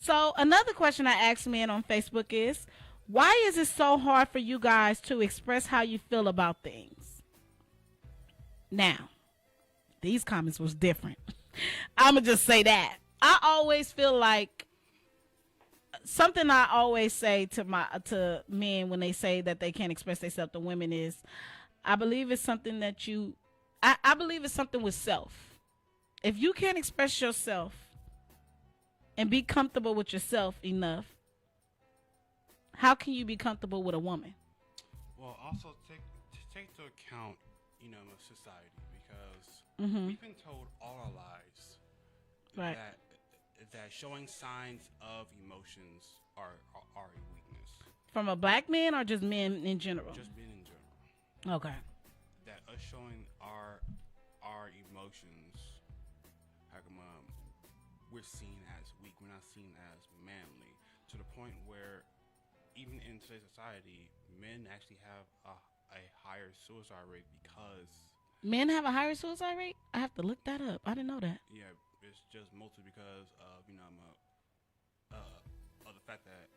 So another question I asked men on Facebook is, why is it so hard for you guys to express how you feel about things? Now, these comments was different. I'ma just say that. I always feel like something I always say to men when they say that they can't express themselves to women is, I believe it's something that I believe it's something with self. If you can't express yourself and be comfortable with yourself enough, how can you be comfortable with a woman? Well, also take into account, society, because Mm-hmm. we've been told all our lives Right. that showing signs of emotions are a weakness. From a black man or just men in general? Just being in general, Okay. that us showing our emotions, how come we're seen as weak? We're not seen as manly, to the point where even in today's society, men actually have a higher suicide rate because, Men have a higher suicide rate? I have to look that up. I didn't know that. yeah, it's just mostly because of of the fact that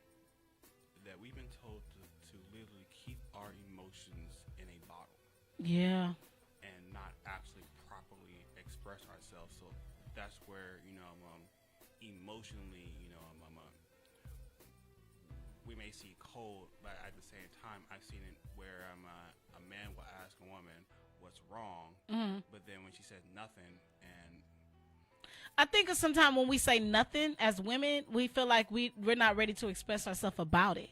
we've been told to literally keep our emotions in a bottle Yeah. and not actually properly express ourselves. So that's where emotionally, we may see cold, but at the same time, I've seen it where a man will ask a woman what's wrong, Mm-hmm. but then when she says nothing, and I think sometimes when we say nothing as women, we feel like we're not ready to express ourselves about it.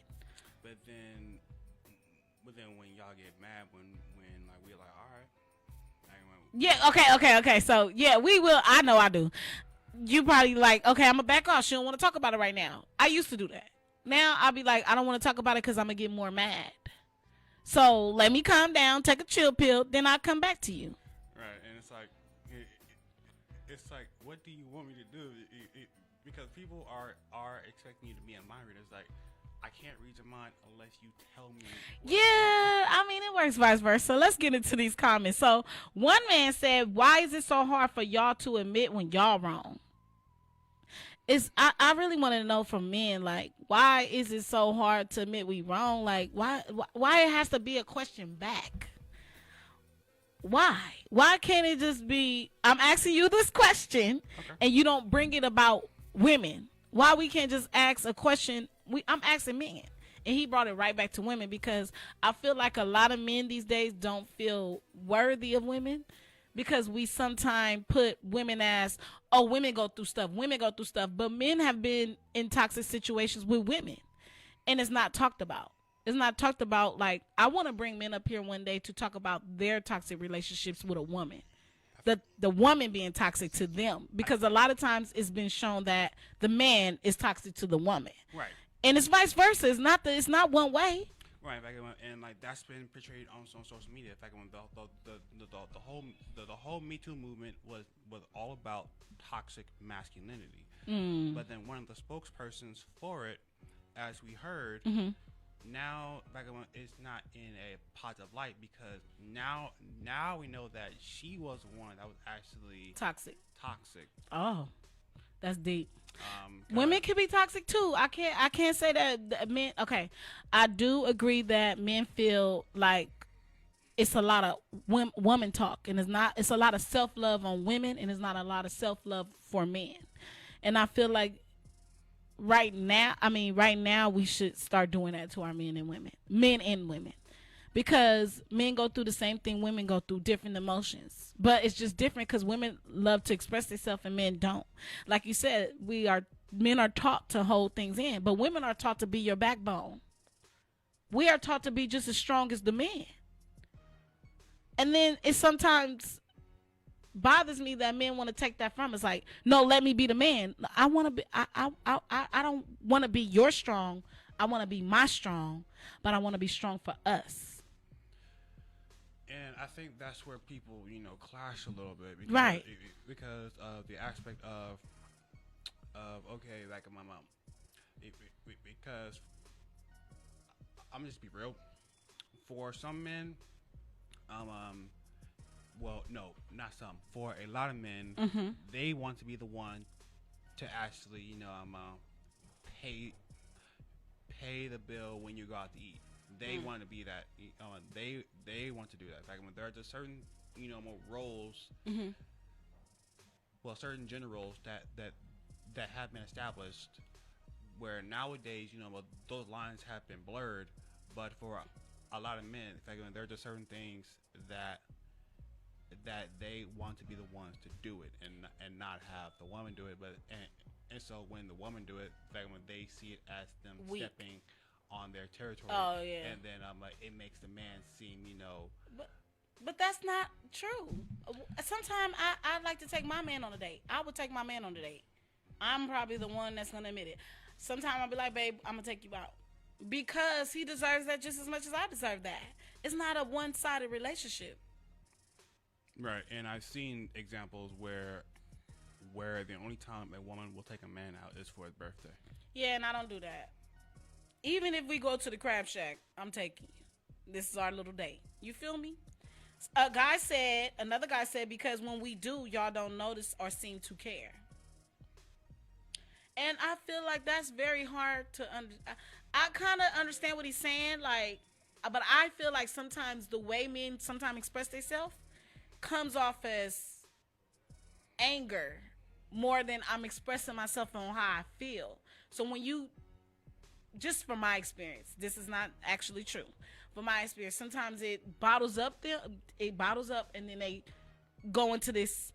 but then but then when y'all get mad when like we're like, all right, Yeah. Okay. So yeah, we will. I know I do. You probably like, okay, I'm gonna back off. She don't want to talk about it right now. I used to do that. Now I'll be like, I don't want to talk about it because I'm gonna get more mad. So let me calm down, take a chill pill, then I'll come back to you. right, and it's like it's like, what do you want me to do? Because people are expecting you to be a mind reader. It's like, I can't read your mind unless you tell me Yeah, what's wrong. I mean it works vice versa. Let's get into these comments. So one man said, "Why is it so hard for y'all to admit when y'all wrong?" I really want to know from men, like, why is it so hard to admit we wrong? Like, why it has to be a question back? Why can't it just be, I'm asking you this question Okay. and you don't bring it about women? Why we can't just ask a question? I'm asking men, and he brought it right back to women because I feel like a lot of men these days don't feel worthy of women because we sometimes put women as, oh, women go through stuff, but men have been in toxic situations with women, and it's not talked about. It's not talked about. Like, I want to bring men up here one day to talk about their toxic relationships with a woman, the woman being toxic to them, because a lot of times it's been shown that the man is toxic to the woman, Right. and it's vice versa. It's not one way. Right, back when, and like that's been portrayed on social media. Back when the whole Me Too movement was all about toxic masculinity. But then one of the spokespersons for it, as we heard, now back when it's not in a positive light, because now we know that she was the one that was actually Toxic. toxic. Oh, that's deep. 'Cause- Women can be toxic too. I can't say that men. Okay, I do agree that men feel like it's a lot of woman talk, and it's a lot of self love on women, and it's not a lot of self love for men. And I feel like right now we should start doing that to our men and women, because men go through the same thing women go through, different emotions, but it's just different because women love to express themselves and men don't. Like you said, men are taught to hold things in, but women are taught to be your backbone. We are taught to be just as strong as the men, and then it sometimes bothers me that men want to take that from us. Like, no, let me be the man. I want to be. I don't want to be your strong. I want to be my strong, but I want to be strong for us. And I think that's where people, clash a little bit, Right. because of the aspect of okay, like my mom, because I'm just be real. For some men, well, no, not some. For a lot of men, Mm-hmm. they want to be the one to actually, pay the bill when you go out to eat. They want to be that. They want to do that. In fact, when there are just certain more roles, well, certain gender roles that have been established, where nowadays those lines have been blurred. But for a lot of men, in fact, when there are just certain things that they want to be the ones to do it and not have the woman do it, and so when the woman do it, in fact, when they see it as them stepping on their territory, and then it makes the man seem But that's not true. Sometimes I like to take my man on a date. I would take my man on a date. I'm probably the one that's gonna admit it. Sometimes I'll be like, babe, I'm gonna take you out because he deserves that just as much as I deserve that. It's not a one-sided relationship. Right, and I've seen examples where the only time a woman will take a man out is for his birthday. Yeah, and I don't do that. Even if we go to the Crab Shack, I'm taking you. This is our little date. You feel me? Another guy said, because when we do, y'all don't notice or seem to care. And I feel like that's very hard to I kind of understand what he's saying, but I feel like sometimes the way men sometimes express themselves comes off as anger more than I'm expressing myself on how I feel. So when you, just from my experience, this is not actually true. From my experience, sometimes it bottles up, and then they go into this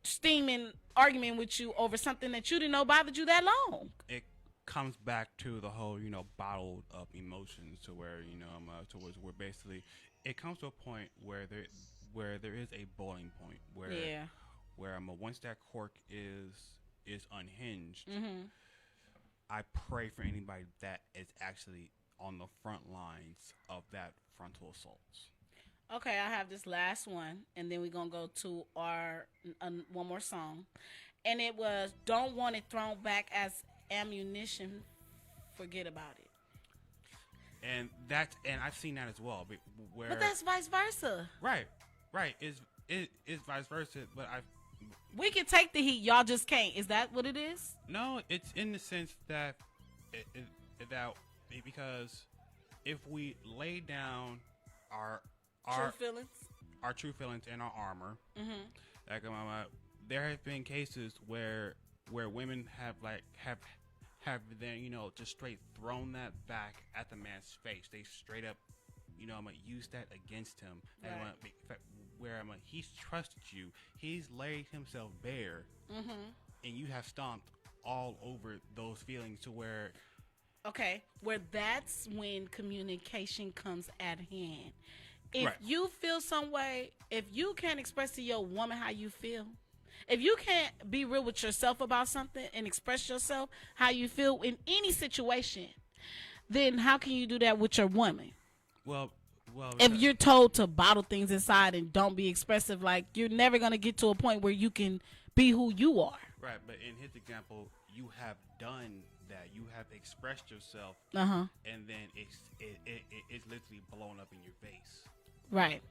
steaming argument with you over something that you didn't know bothered you that long. It comes back to the whole, bottled up emotions to where, towards where basically it comes to a point where there is a boiling point where once that cork is unhinged, I pray for anybody that is actually on the front lines of that frontal assault. Okay, I have this last one, and then we're going to go to our one more song. And it was, don't want it thrown back as ammunition, forget about it. And I've seen that as well. But that's vice versa. Right. It's vice versa, but we can take the heat, y'all just can't. Is that what it is? No, it's in the sense that because if we lay down our true feelings and our armor, there have been cases where women have then just straight thrown that back at the man's face. They straight up use that against him. Right. Where he's trusted you, he's laid himself bare, and you have stomped all over those feelings to where. Okay, where that's when communication comes at hand. If you feel some way, if you can't express to your woman how you feel, if you can't be real with yourself about something and express yourself how you feel in any situation, then how can you do that with your woman? Well, if you're told to bottle things inside and don't be expressive, you're never going to get to a point where you can be who you are. Right, but in his example, you have done that. You have expressed yourself, and then it's literally blown up in your face. Right.